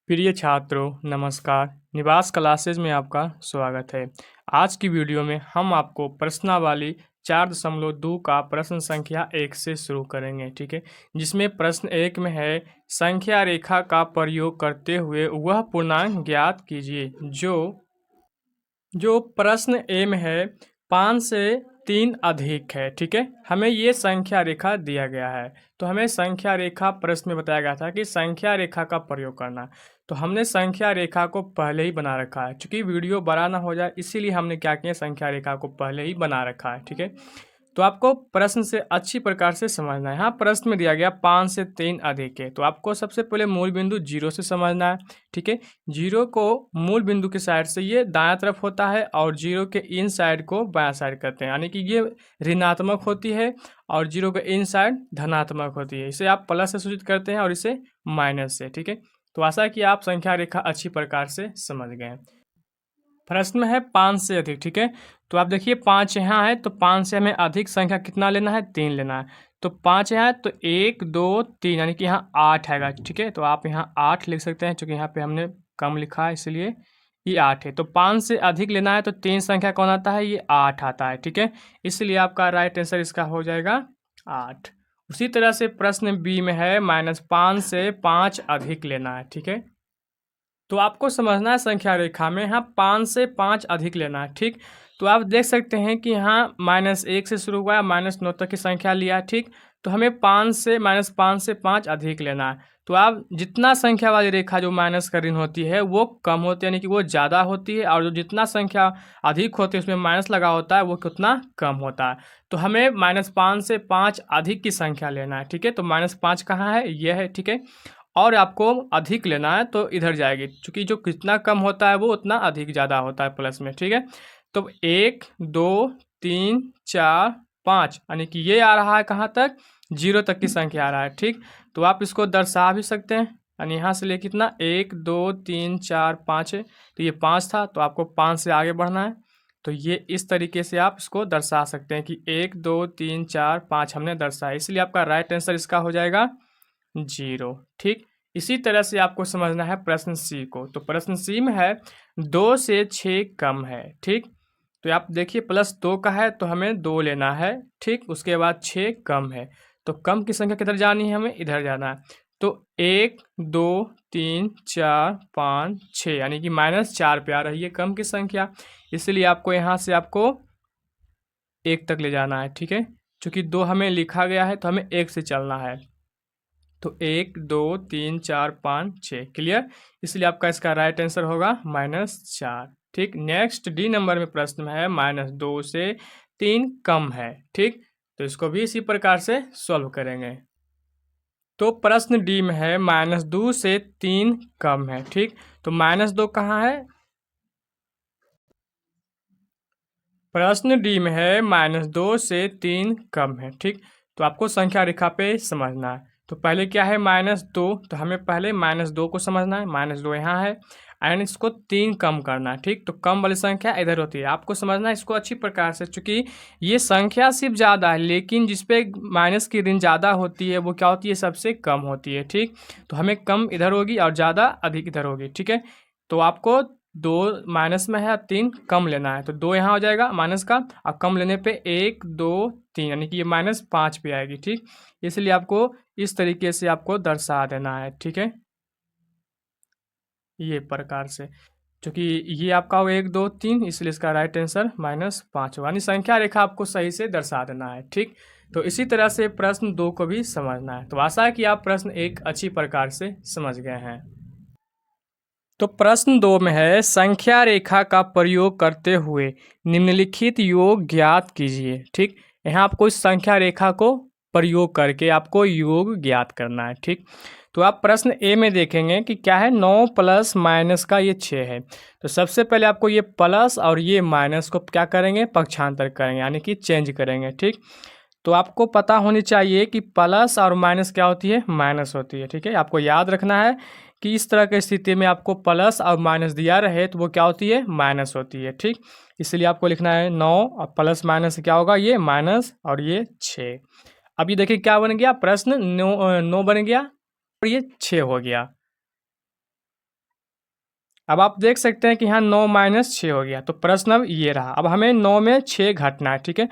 प्रिय छात्रों नमस्कार। निवास क्लासेज में आपका स्वागत है। आज की वीडियो में हम आपको प्रश्नावली 4.2 का प्रश्न संख्या 1 से शुरू करेंगे, ठीक है। जिसमें प्रश्न 1 में है संख्या रेखा का प्रयोग करते हुए वह पूर्णांक ज्ञात कीजिए जो प्रश्न ए में है 5 से 3 अधिक है, ठीक है। हमें ये संख्या रेखा दिया गया है, तो हमें संख्या रेखा प्रश्न में बताया गया था कि संख्या रेखा का प्रयोग करना। तो हमने संख्या रेखा को पहले ही बना रखा है, क्योंकि वीडियो बड़ा ना हो जाए इसीलिए हमने क्या किया, संख्या रेखा को पहले ही बना रखा है, ठीक है। तो आपको प्रश्न से अच्छी प्रकार से समझना है। यहाँ प्रश्न में दिया गया 5 से 3 अधिक है, तो आपको सबसे पहले मूल बिंदु 0 से समझना है, ठीक है। 0 को मूल बिंदु के साइड से ये दायां तरफ होता है और 0 के इन साइड को बायां साइड करते हैं, यानी कि ये ऋणात्मक होती है और 0 के इन साइड धनात्मक होती है। इसे आप प्लस से सूचित करते हैं और इसे माइनस से, ठीक है। तो आशा है कि आप संख्या रेखा अच्छी प्रकार से समझ गए। प्रश्न में है 5 से अधिक, ठीक है। तो आप देखिए 5 यहाँ है, तो 5 से हमें अधिक संख्या कितना लेना है, 3 लेना है। तो 5 यहाँ है तो 1 2 3 यानी कि यहाँ 8 आएगा, ठीक है। तो आप यहाँ 8 लिख सकते हैं, क्योंकि यहाँ पे हमने कम लिखा है इसलिए ये 8 है। तो 5 से अधिक लेना है तो 3 संख्या कौन आता है, ये 8 आता है, ठीक है। इसलिए आपका राइट आंसर इसका हो जाएगा 8। उसी तरह से प्रश्न बी में है -5 से 5 अधिक लेना है, ठीक है। तो आपको समझना है संख्या रेखा में यहाँ 5 से 5 अधिक लेना है, ठीक। तो आप देख सकते हैं कि यहाँ -1 से शुरू हुआ है, -9 तक की संख्या लिया है, ठीक। तो हमें -5 से 5 अधिक लेना है। तो आप जितना संख्या वाली रेखा जो माइनस का ऋण होती है वो कम होती है, यानी कि वो ज़्यादा होती है, और जो जितना संख्या अधिक होती है उसमें माइनस लगा होता है वो कितना कम होता है। तो हमें -5 से 5 अधिक की संख्या लेना है, ठीक है। तो -5 कहाँ है, यह है, ठीक है। और आपको अधिक लेना है तो इधर जाएगी, क्योंकि जो कितना कम होता है वो उतना अधिक ज़्यादा होता है प्लस में, ठीक है। तो 1 2 3 4 5 यानी कि ये आ रहा है कहाँ तक, 0 तक की संख्या आ रहा है, ठीक। तो आप इसको दर्शा भी सकते हैं, यानी यहाँ से ले कितना 1 2 3 4 5 है, तो ये 5 था, तो आपको 5 से आगे बढ़ना है। तो ये इस तरीके से आप इसको दर्शा सकते हैं कि 1 2 3 4 5 हमने दर्शाया, इसलिए आपका राइट आंसर इसका हो जाएगा 0, ठीक। इसी तरह से आपको समझना है प्रश्न सी को। तो प्रश्न सी में है 2 से 6 कम है, ठीक। तो आप देखिए +2 का है तो हमें 2 लेना है, ठीक। उसके बाद 6 कम है, तो कम की संख्या किधर जानी है, हमें इधर जाना है। तो 1 2 3 4 5 6 यानी कि -4 पे आ रही है कम की संख्या, इसलिए आपको यहाँ से आपको 1 तक ले जाना है, ठीक है। चूँकि 2 हमें लिखा गया है तो हमें 1 से चलना है। तो 1 2 3 4 5 6 क्लियर, इसलिए आपका इसका राइट आंसर होगा -4, ठीक। नेक्स्ट डी नंबर में प्रश्न में है -2 से 3 कम है, ठीक। तो इसको भी इसी प्रकार से सॉल्व करेंगे। तो प्रश्न डी में है -2 से 3 कम है, ठीक। तो -2 कहाँ है, प्रश्न डी में है -2 से 3 कम है, ठीक। तो आपको संख्या रेखा पे समझना है। तो पहले क्या है -2, तो हमें पहले -2 को समझना है, -2 यहाँ है एंड इसको 3 कम करना है, ठीक। तो कम वाली संख्या इधर होती है, आपको समझना है इसको अच्छी प्रकार से, चूँकि ये संख्या सिर्फ ज़्यादा है लेकिन जिसपे माइनस की ऋण ज़्यादा होती है वो क्या होती है, सबसे कम होती है, ठीक। तो हमें कम इधर होगी और ज़्यादा अधिक इधर होगी, ठीक है। तो आपको 2 माइनस में है, 3 कम लेना है, तो 2 यहाँ हो जाएगा माइनस का, और कम लेने पे 1 2 3 यानी कि ये -5 पे आएगी, ठीक। इसलिए आपको इस तरीके से आपको दर्शा देना है, ठीक है, ये प्रकार से। क्योंकि ये आपका हो 1 2 3, इसलिए इसका राइट आंसर -5 होगा, यानी संख्या रेखा आपको सही से दर्शा देना है, ठीक। तो इसी तरह से प्रश्न 2 को भी समझना है। तो आशा है कि आप प्रश्न 1 अच्छी प्रकार से समझ गए हैं। तो प्रश्न 2 में है संख्या रेखा का प्रयोग करते हुए निम्नलिखित योग ज्ञात कीजिए, ठीक। यहाँ आपको इस संख्या रेखा को प्रयोग करके आपको योग ज्ञात करना है, ठीक। तो आप प्रश्न ए में देखेंगे कि क्या है, 9 प्लस माइनस का ये 6 है। तो सबसे पहले आपको ये प्लस और ये माइनस को क्या करेंगे, पक्षांतर करेंगे, यानी कि चेंज करेंगे, ठीक। तो आपको पता होनी चाहिए कि प्लस और माइनस क्या होती है, माइनस होती है, ठीक है। आपको याद रखना है कि इस तरह की स्थिति में आपको प्लस और माइनस दिया रहे तो वो क्या होती है, माइनस होती है, ठीक। इसलिए आपको लिखना है 9 और प्लस माइनस से क्या होगा, ये माइनस और ये 6। अब ये देखिए क्या बन गया, प्रश्न 9 बन गया और ये 6 हो गया। अब आप देख सकते हैं कि यहाँ 9 माइनस 6 हो गया, तो प्रश्न अब ये रहा। अब हमें 9 में 6 घटना है, ठीक है।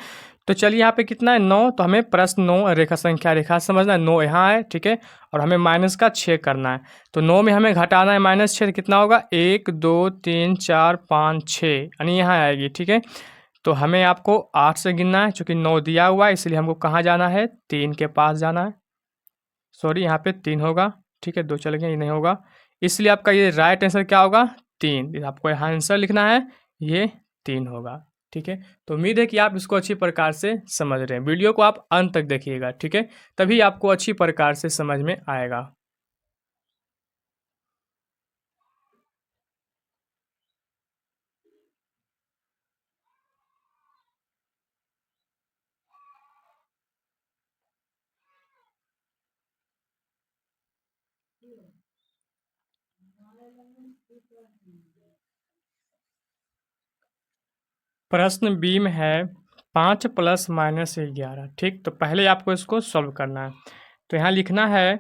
तो चलिए यहाँ पे कितना है 9, तो हमें प्रश्न 9 रेखा संख्या रेखा समझना है, 9 यहाँ है, ठीक है, और हमें माइनस का 6 करना है। तो 9 में हमें घटाना है -6, तो कितना होगा 1 2 3 4 5 6, यानी यहाँ आएगी, ठीक है। तो हमें आपको 8 से गिनना है, चूँकि 9 दिया हुआ है इसलिए हमको कहाँ जाना है, 3 के पास जाना है। सॉरी यहाँ पे 3 होगा, ठीक है, 2 चले गए, ये नहीं होगा, इसलिए आपका ये राइट आंसर क्या होगा 3। आपको यहाँ आंसर लिखना है, ये 3 होगा, ठीक है। तो उम्मीद है कि आप इसको अच्छी प्रकार से समझ रहे हैं। वीडियो को आप अंत तक देखिएगा, ठीक है, तभी आपको अच्छी प्रकार से समझ में आएगा। प्रश्न बी में है 5 प्लस माइनस 11, ठीक। तो पहले आपको इसको सॉल्व करना है। तो यहाँ लिखना है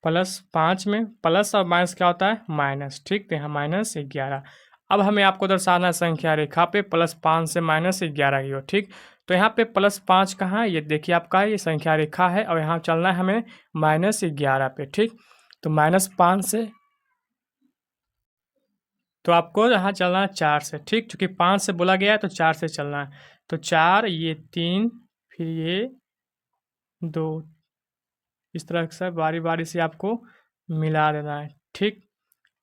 प्लस 5 में प्लस और माइनस क्या होता है माइनस, ठीक। तो यहाँ -11। अब हमें आपको दर्शाना संख्या रेखा पे +5 से -11 की ओर, ठीक। तो यहाँ पे +5 कहाँ है, ये देखिए आपका ये संख्या रेखा है, और यहाँ चलना है हमें -11 पे, ठीक। तो -5 से, तो आपको यहाँ चलना है 4 से, ठीक। चूँकि 5 से बोला गया है तो 4 से चलना है। तो 4, ये 3, फिर ये 2, इस तरह से बारी बारी से आपको मिला देना है, ठीक।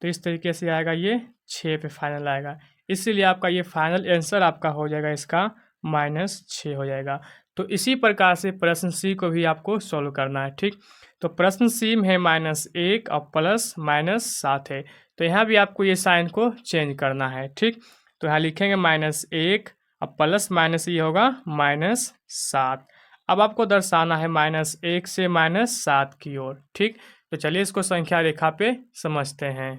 तो इस तरीके से आएगा, ये 6 पे फाइनल आएगा, इसीलिए आपका ये फाइनल आंसर आपका हो जाएगा इसका -6 हो जाएगा। तो इसी प्रकार से प्रश्न सी को भी आपको सॉल्व करना है, ठीक। तो प्रश्न सी में है -1 और प्लस -7 है, तो यहाँ भी आपको ये साइन को चेंज करना है, ठीक। तो यहाँ लिखेंगे -1 और प्लस माइनस ये होगा -7। अब आपको दर्शाना है -1 से -7 की ओर, ठीक। तो चलिए इसको संख्या रेखा पे समझते हैं।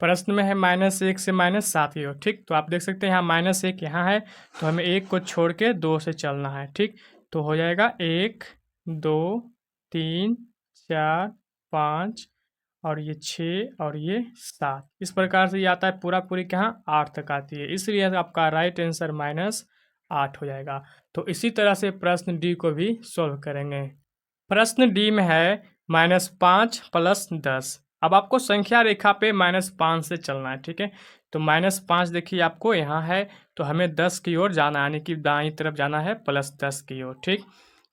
प्रश्न में है -1 से -7 की ओर, ठीक। तो आप देख सकते हैं यहाँ -1 यहाँ है, तो हमें 1 को छोड़ के 2 से चलना है, ठीक। तो हो जाएगा 1 2 3 4 5 और ये 6 और ये 7, इस प्रकार से ये आता है पूरा पूरी कहाँ 8 तक आती है, इसलिए आपका राइट आंसर -8 हो जाएगा। तो इसी तरह से प्रश्न डी को भी सॉल्व करेंगे। प्रश्न डी में है -5 प्लस 10। अब आपको संख्या रेखा पे -5 से चलना है, ठीक है। तो -5 देखिए आपको यहाँ है, तो हमें 10 की ओर जाना है, यानी कि दाईं तरफ जाना है +10 की ओर, ठीक।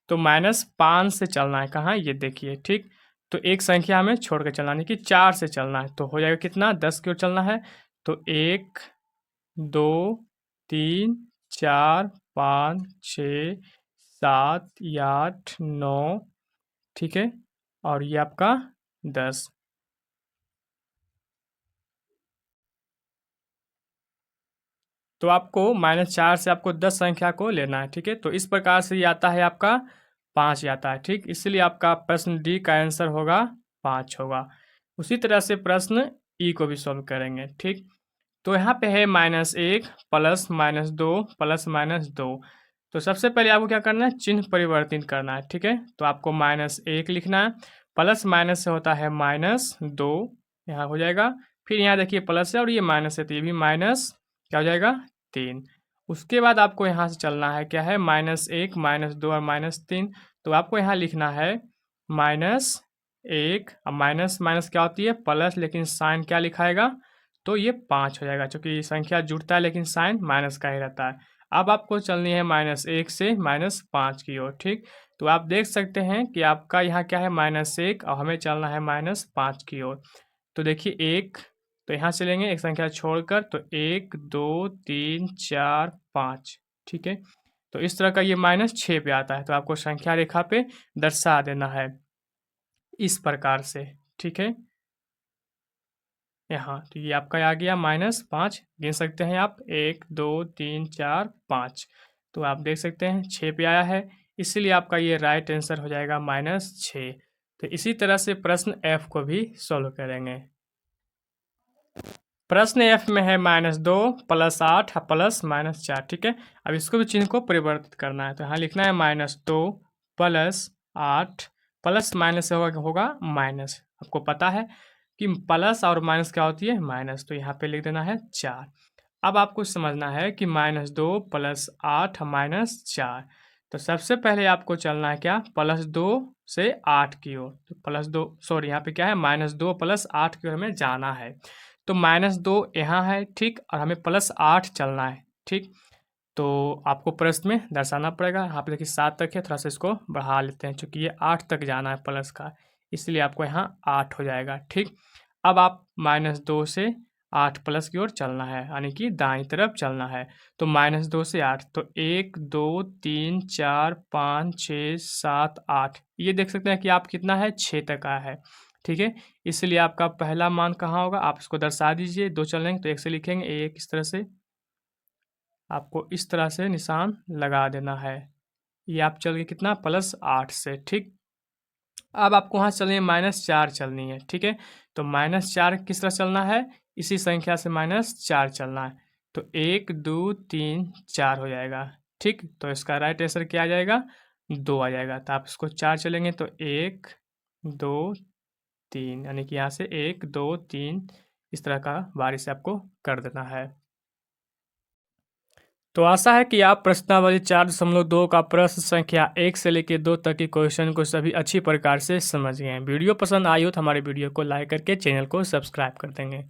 तो -5 से चलना है कहाँ, ये देखिए, ठीक। तो एक संख्या हमें छोड़ के चलना है, यानी कि 4 से चलना है, तो हो जाएगा कितना 10 की ओर चलना है। तो 1 2 3 4 5 6 7 8 9, ठीक है, और ये आपका 10। तो आपको -4 से आपको 10 संख्या को लेना है, ठीक है। तो इस प्रकार से ये आता है आपका 5 आता है, ठीक। इसलिए आपका प्रश्न डी का आंसर होगा 5 होगा। उसी तरह से प्रश्न ई को भी सॉल्व करेंगे, ठीक। तो यहाँ पे है -1 प्लस -2 प्लस -2। तो सबसे पहले आपको क्या करना है, चिन्ह परिवर्तित करना है, ठीक है। तो आपको -1 लिखना है, प्लस माइनस से होता है -2, यहाँ हो जाएगा। फिर यहाँ देखिए प्लस है और ये माइनस है, तो ये भी माइनस क्या हो जाएगा 3। उसके बाद आपको यहाँ से चलना है, क्या है -1 -2 और -3। तो आपको यहाँ लिखना है -1, अब माइनस माइनस क्या होती है प्लस, लेकिन साइन क्या लिखाएगा, तो ये 5 हो जाएगा, क्योंकि संख्या जुड़ता है लेकिन साइन माइनस का ही रहता है। अब आपको चलनी है -1 से -5 की ओर, ठीक। तो आप देख सकते हैं कि आपका यहाँ क्या है -1 और हमें चलना है -5 की ओर। तो देखिए 1, तो यहाँ चलेंगे एक संख्या छोड़कर, तो 1 2 3 4 5, ठीक है। तो इस तरह का ये -6 पे आता है, तो आपको संख्या रेखा पे दर्शा देना है इस प्रकार से, ठीक है। यहाँ तो ये आपका आ गया -5, गिन सकते हैं आप 1 2 3 4 5। तो आप देख सकते हैं 6 पे आया है, इसीलिए आपका ये राइट आंसर हो जाएगा -6। तो इसी तरह से प्रश्न एफ को भी सॉल्व करेंगे। प्रश्न एफ में है -2 प्लस 8 प्लस -4, ठीक है। अब इसको भी चिन्ह को परिवर्तित करना है, तो यहाँ लिखना है -2 प्लस 8 प्लस माइनस से होगा माइनस, आपको पता है। कि प्लस और माइनस क्या होती है, माइनस, तो यहाँ पे लिख देना है 4। अब आपको समझना है कि -2 + 8 - 4। तो सबसे पहले आपको चलना है क्या, +2 से 8 की ओर। तो +2 सॉरी यहाँ पे क्या है, -2 + 8 की ओर हमें जाना है। तो -2 यहाँ है, ठीक, और हमें +8 चलना है, ठीक। तो आपको प्रश्न में दर्शाना पड़ेगा। यहाँ पे देखिए 7 तक है, थोड़ा-सा इसको बढ़ा लेते हैं चूँकि ये 8 तक जाना है प्लस का, इसलिए आपको यहाँ 8 हो जाएगा, ठीक। अब आप -2 से 8 प्लस की ओर चलना है, यानी कि दाईं तरफ चलना है। तो -2 से 8, तो 1, 2, 3, 4, 5, 6, 7, 8, ये देख सकते हैं कि आप कितना है, 6 तक आया है, ठीक है। इसलिए आपका पहला मान कहाँ होगा, आप इसको दर्शा दीजिए। 2 चलेंगे तो 1 से लिखेंगे, 1 इस तरह से आपको इस तरह से निशान लगा देना है। ये आप चल गए कितना, +8 से, ठीक। अब आपको वहाँ चलनी है -4 चलनी है, ठीक है। तो -4 किस तरह चलना है, इसी संख्या से -4 चलना है। तो 1, 2, 3, 4 हो जाएगा, ठीक। तो इसका राइट आंसर क्या आ जाएगा, 2 आ जाएगा। तो आप इसको 4 चलेंगे तो 1, 2, 3, यानी कि यहाँ से 1, 2, 3 इस तरह का बारी से आपको कर देना है। तो आशा है कि आप प्रश्नावली 4.2 का प्रश्न संख्या 1 से लेकर 2 तक की क्वेश्चन को सभी अच्छी प्रकार से समझ गए हैं। वीडियो पसंद आई हो तो हमारे वीडियो को लाइक करके चैनल को सब्सक्राइब कर देंगे।